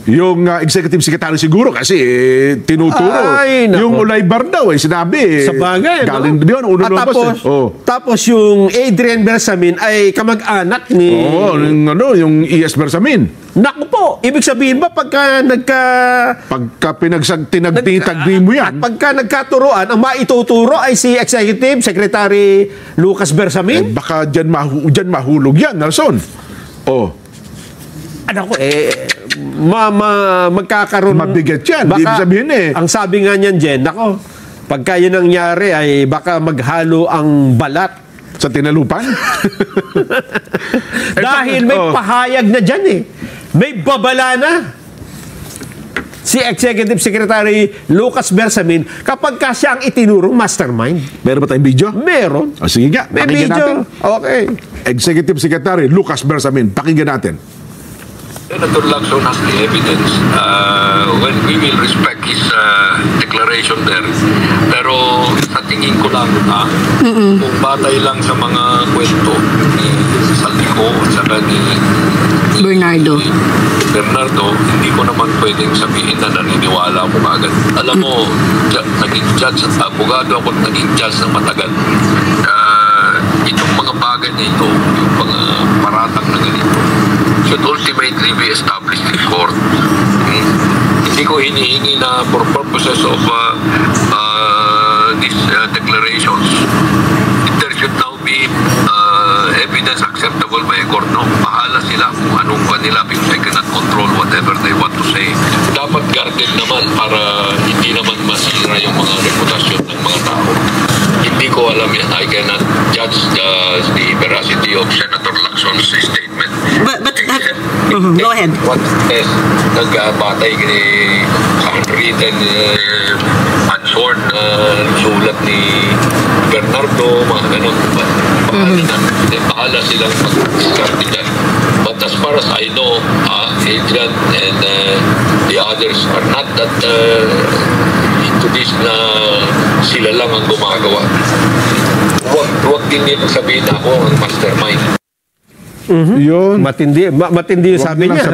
Yung executive secretary siguro kasi tinuturo. Ay, nako. Yung Ulaybar daw sinabi. Sa bagay, galing no? yun, ulo At lumabas. tapos yung Adrian Bersamin ay kamag-anak ni... yung ES Bersamin. Naku po, ibig sabihin ba pagka tinagtagri mo yan. At pagka nagkaturoan, ang maituturo ay si Executive Secretary Lucas Bersamin? Baka dyan mahulog yan, Nelson. Ano ko, magkakaroon... Mabigat yan. Baka, ibig sabihin Ang sabi nga niyan, Jen, nako, pagka yun nangyari ay baka maghalo ang balat. Sa tinalupan? Dahil may pahayag na dyan May babala na. Si Executive Secretary Lucas Bersamin kapag ka siya ang itinurong mastermind. Meron ba tayong video? Meron. Sige nga, May pakinggan video. natin. Okay. Executive Secretary Lucas Bersamin, pakinggan natin. Senator Lacson has the evidence. When we will respect his declaration there. Pero sa tingin ko lang, kung batay lang sa mga kwento ni Saldico at saka ni Bernardo, hindi ko naman pwedeng sabihin na naniniwala ako agad. Alam mo, naging judge at abogado ako at naging judge ng matagal. Itong mga bagay na ito, yung mga paratang na ganito, should ultimately be established in court. Hindi ko hinihingi na for purposes of these declarations, there should now be evidence acceptable by a court. No? Bahala sila kung anong ba nila because I cannot control whatever they want to say. Dapat guarded naman para hindi naman masira yung mga reputasyon ng mga tao. Hindi ko alam yan. I cannot judge the veracity of Senator Lacson's statement. but go ahead. What is nagbatay sa handwritten unsworn sulat ni Bernardo, mga ganun. Bahala silang mag-discard dyan. But as far as I know, Adrian and the others are not that into this na sila lang ang gumagawa. Huwag din nila sabihin na ako ang mastermind. Yun. Matindi yung sabi niya.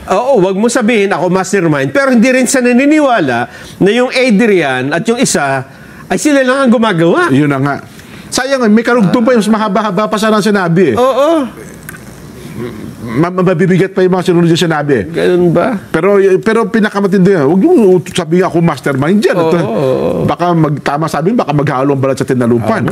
Oo, wag mo sabihin ako mastermind. Pero hindi rin siya naniniwala na yung Adrian at yung isa ay sila lang ang gumagawa. Yun na nga. Sayang, may karugtong pa yung mas mahaba-haba pa sana sinabi Oo. Mabibigat pa yung mga sinunod yung sinabi. Ganun ba? Pero pinakamatindi yan. Huwag yung sabihin ako mastermind dyan. Baka tama sabihin, baka maghalong balat sa tinalupan.